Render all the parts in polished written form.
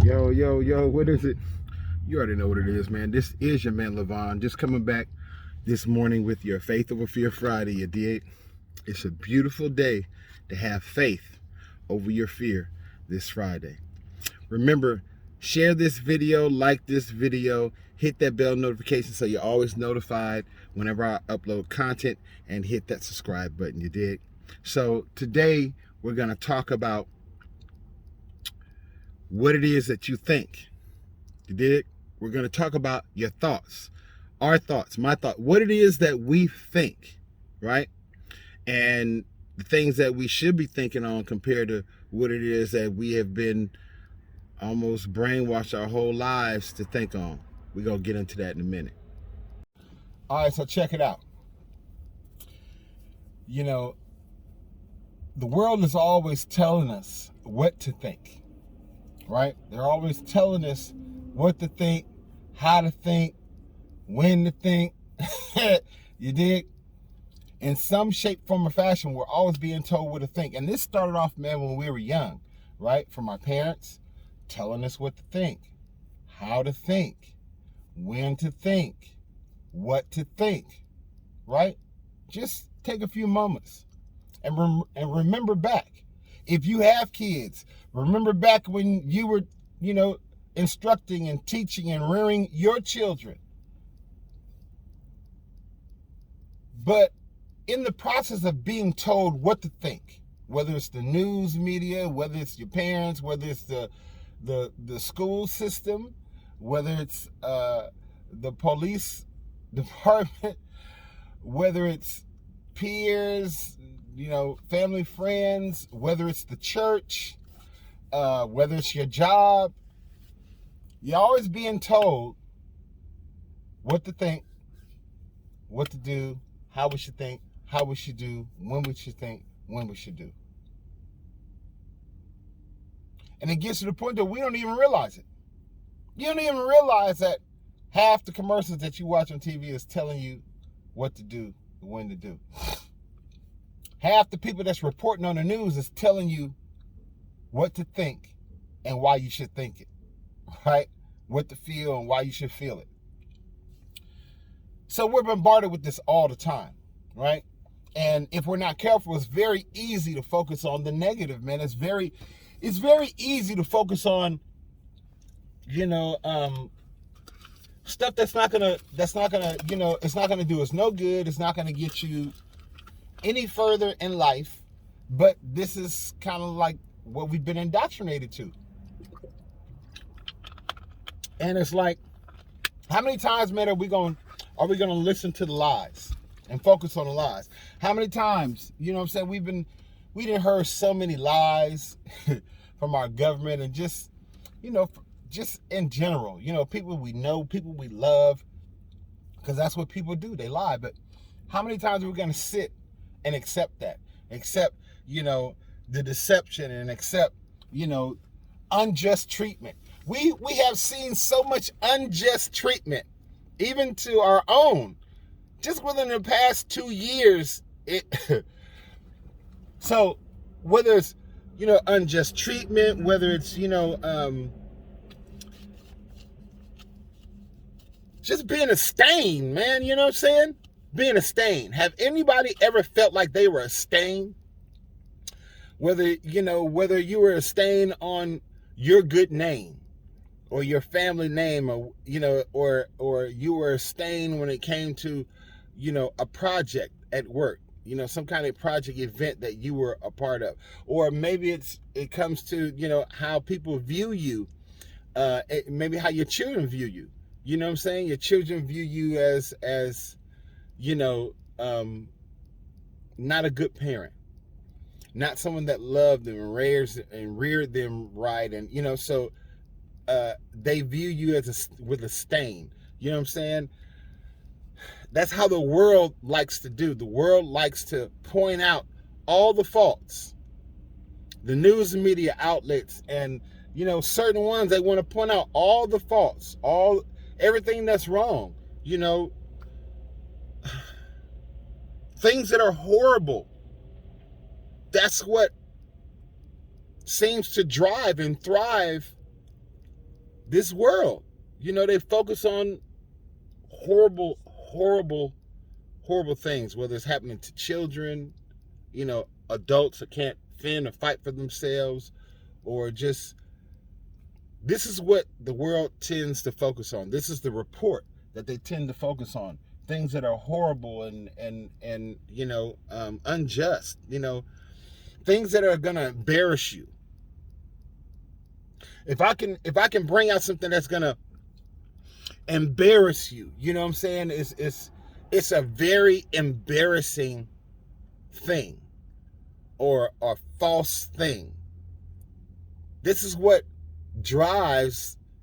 Yo, what is it? You already know what it is, man. This is your man, Levon, just coming back this morning with your Faith Over Fear Friday, you dig? It's a beautiful day to have faith over your fear this Friday. Remember, share this video, like this video, hit that bell notification so you're always notified whenever I upload content, and hit that subscribe button, you dig? So today, we're going to talk about what it is that you think. You dig? We're going to talk about your thoughts, our thoughts, my thought, what it is that we think, right? And the things that we should be thinking on compared to what it is that we have been almost brainwashed our whole lives to think on. We're going to get into that in a minute. All right, so check it out. You know, the world is always telling us what to think, right? They're always telling us what to think, how to think, when to think. You dig? In some shape, form, or fashion, we're always being told what to think. And this started off, man, when we were young, right? From our parents telling us what to think, how to think, when to think, what to think, right? Just take a few moments and remember back. If you have kids, remember back when you were, instructing and teaching and rearing your children. But in the process of being told what to think, whether it's the news media, whether it's your parents, whether it's the school system, whether it's the police department, whether it's peers, family, friends, whether it's the church, whether it's your job, you're always being told what to think, what to do, how we should think, how we should do, when we should think, when we should do. And it gets to the point that we don't even realize it. You don't even realize that half the commercials that you watch on TV is telling you what to do, when to do. Half the people that's reporting on the news is telling you what to think and why you should think it, right? What to feel and why you should feel it. So we're bombarded with this all the time, right? And if we're not careful, it's very easy to focus on the negative, man. It's very easy to focus on, stuff that's not gonna, it's not gonna do us no good. It's not gonna get you any further in life. But this is kind of like what we've been indoctrinated to. And it's like, how many times, man, are we gonna listen to the lies and focus on the lies? How many times, we didn't heard so many lies from our government and just in general, people we know, people we love, because that's what people do. They lie. But how many times are we going to sit and accept that? Accept, the deception, and accept, unjust treatment. We have seen so much unjust treatment, even to our own, just within the past 2 years. So whether it's, unjust treatment, whether it's, just being a stain, man, you know what I'm saying? Being a stain. Have anybody ever felt like they were a stain? Whether you were a stain on your good name or your family name, or, or you were a stain when it came to, a project at work, some kind of project event that you were a part of. Or maybe it comes to, how people view you, maybe how your children view you. You know what I'm saying? Your children view you as not a good parent, not someone that loved them and reared them right. And, so they view you with a stain. You know what I'm saying? That's how the world likes to do. The world likes to point out all the faults. The news and media outlets and, certain ones, they want to point out all the faults, everything that's wrong, things that are horrible. That's what seems to drive and thrive this world. They focus on horrible, horrible, horrible things, whether it's happening to children, adults that can't fend or fight for themselves, or just, this is what the world tends to focus on. This is the report that they tend to focus on. Things that are horrible and unjust, things that are gonna embarrass you. If I can bring out something that's gonna embarrass you, you know what I'm saying? It's a very embarrassing thing, or a false thing. This is what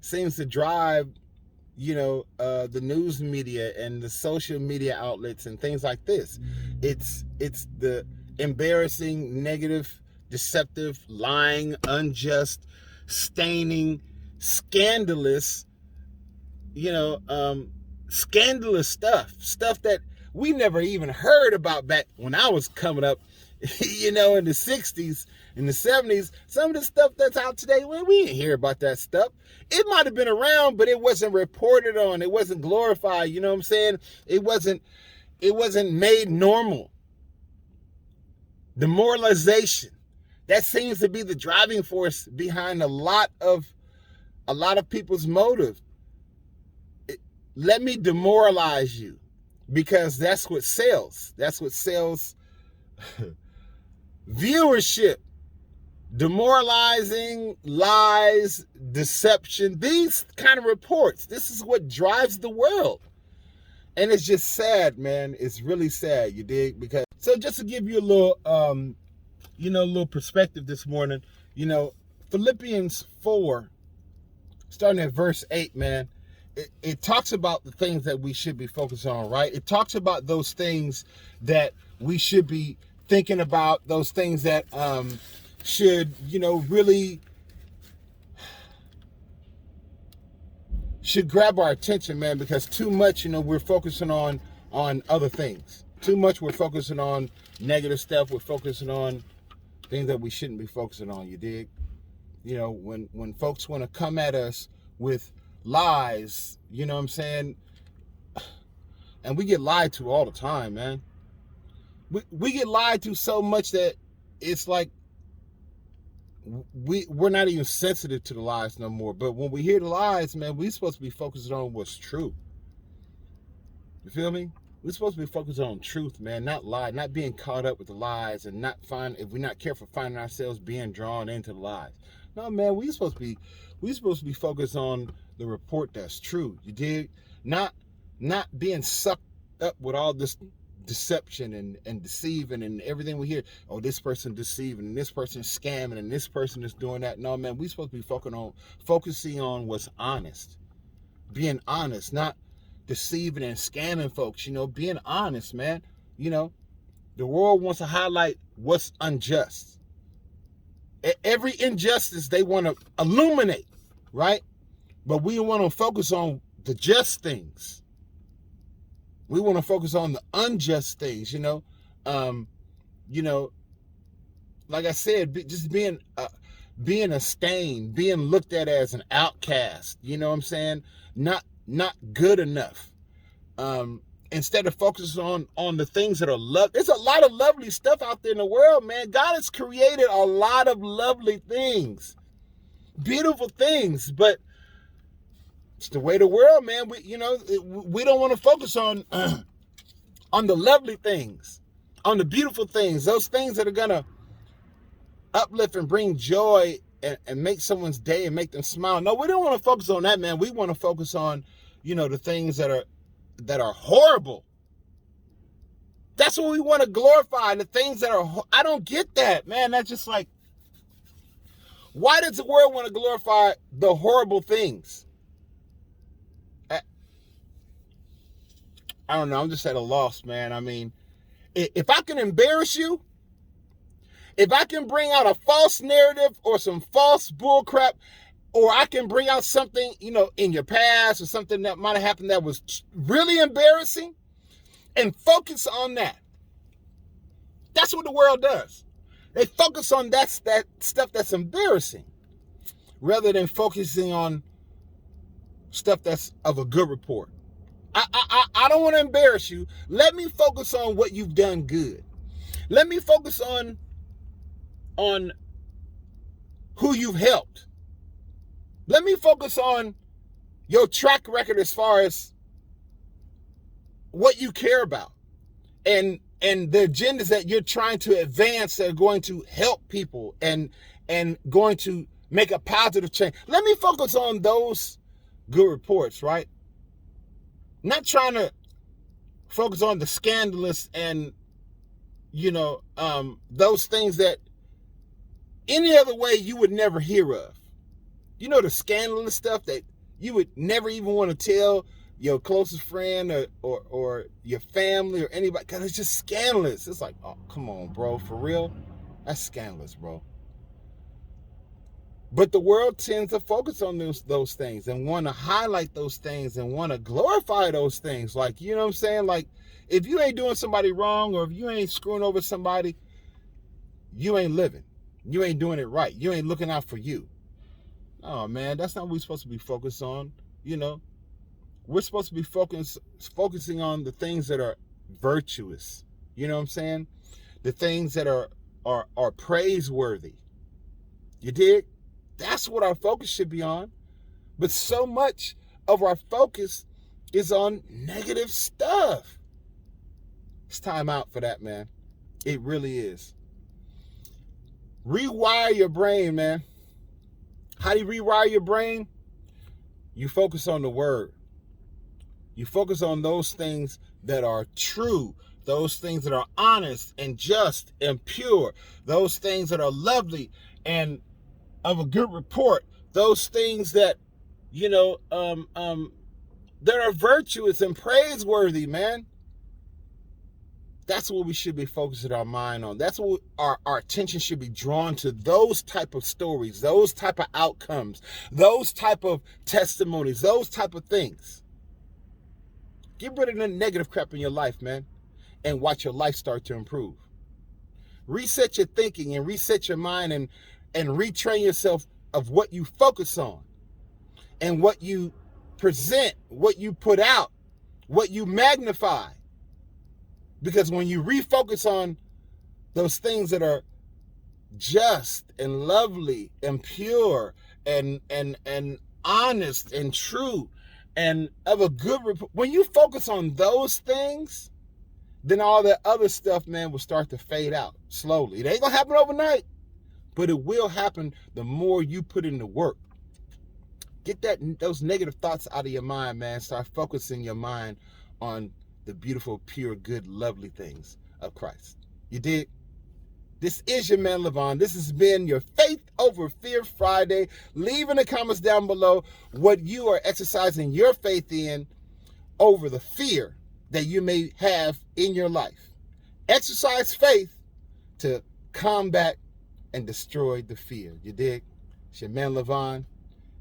seems to drive, the news media and the social media outlets and things like this. It's the embarrassing, negative, deceptive, lying, unjust, staining, scandalous, scandalous stuff that we never even heard about back when I was coming up, in the 60s, in the 70s. Some of the stuff that's out today, well, we didn't hear about that stuff. It might have been around, but it wasn't reported on. It wasn't glorified. You know what I'm saying? It wasn't made normal. Demoralization. That seems to be the driving force behind a lot of people's motive. Let me demoralize you, because that's what sells. That's what sells viewership. Demoralizing, lies, deception, these kind of reports. This is what drives the world. And it's just sad, man. It's really sad, you dig? Because, so just to give you a little, little perspective this morning, Philippians 4, starting at verse 8, man, it talks about the things that we should be focused on, right? It talks about those things that we should be thinking about, those things that should, really should grab our attention, man, because too much, we're focusing on other things. Too much we're focusing on negative stuff. We're focusing on things that we shouldn't be focusing on, you dig? When folks want to come at us with lies, you know what I'm saying? And we get lied to all the time, man. We get lied to so much that it's like we're not even sensitive to the lies no more. But when we hear the lies, man, we're supposed to be focused on what's true. You feel me? We're supposed to be focused on truth, man, not lie, not being caught up with the lies, and if we're not careful, finding ourselves being drawn into the lies. No, man, we're supposed to be focused on the report that's true. You dig? Not being sucked up with all this deception and deceiving and everything we hear. Oh, this person deceiving, and this person scamming, and this person is doing that. No, man, we're supposed to be focusing on what's honest. Being honest, not deceiving and scamming folks, being honest, man. The world wants to highlight what's unjust. Every injustice they want to illuminate, right? But we want to focus on the just things. We want to focus on the unjust things, like I said, just being a stain, being looked at as an outcast, you know what I'm saying? Not good enough. Instead of focusing on the things that are love. There's a lot of lovely stuff out there in the world, man. God has created a lot of lovely things, beautiful things, but it's the way of the world, man. We don't want to focus on the lovely things, on the beautiful things, those things that are gonna uplift and bring joy and make someone's day and make them smile. No, we don't want to focus on that, man. We want to focus on, the things that are horrible. That's what we want to glorify. The things that are. I don't get that, man. That's just like, why does the world want to glorify the horrible things? I don't know. I'm just at a loss, man. I mean, if I can embarrass you, if I can bring out a false narrative or some false bullcrap, or I can bring out something, in your past or something that might have happened that was really embarrassing, and focus on that. That's what the world does. They focus on that stuff that's embarrassing, rather than focusing on stuff that's of a good report. I don't want to embarrass you. Let me focus on what you've done good. Let me focus on who you've helped. Let me focus on your track record as far as what you care about and the agendas that you're trying to advance that are going to help people and going to make a positive change. Let me focus on those good reports, right? Not trying to focus on the scandalous and, those things that any other way you would never hear of. The scandalous stuff that you would never even want to tell your closest friend or your family or anybody, because it's just scandalous. It's like, oh, come on, bro, for real? That's scandalous, bro. But the world tends to focus on those things and want to highlight those things and want to glorify those things. Like, you know what I'm saying? Like, if you ain't doing somebody wrong or if you ain't screwing over somebody, you ain't living. You ain't doing it right. You ain't looking out for you. Oh, man, that's not what we're supposed to be focused on. We're supposed to be focusing on the things that are virtuous. You know what I'm saying? The things that are praiseworthy. You dig? That's what our focus should be on. But so much of our focus is on negative stuff. It's time out for that, man. It really is. Rewire your brain, man. How do you rewire your brain? You focus on the word. You focus on those things that are true, those things that are honest and just and pure, those things that are lovely and of a good report, those things that, that are virtuous and praiseworthy, man. That's what we should be focusing our mind on. That's what our attention should be drawn to, those type of stories, those type of outcomes, those type of testimonies, those type of things. Get rid of the negative crap in your life, man, and watch your life start to improve. Reset your thinking and reset your mind and retrain yourself of what you focus on and what you present, what you put out, what you magnify. Because when you refocus on those things that are just and lovely and pure and honest and true and of a good report, when you focus on those things, then all that other stuff, man, will start to fade out slowly. It ain't gonna happen overnight, but it will happen the more you put in the work. Get those negative thoughts out of your mind, man. Start focusing your mind on the beautiful, pure, good, lovely things of Christ. You dig? This is your man, Levon. This has been your Faith Over Fear Friday. Leave in the comments down below what you are exercising your faith in over the fear that you may have in your life. Exercise faith to combat and destroy the fear. You dig? It's your man, Levon,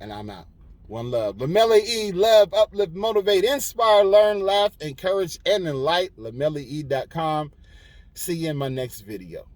and I'm out. One love. LaMelle, love, uplift, motivate, inspire, learn, laugh, encourage, and enlighten. LaMelleE.com. See you in my next video.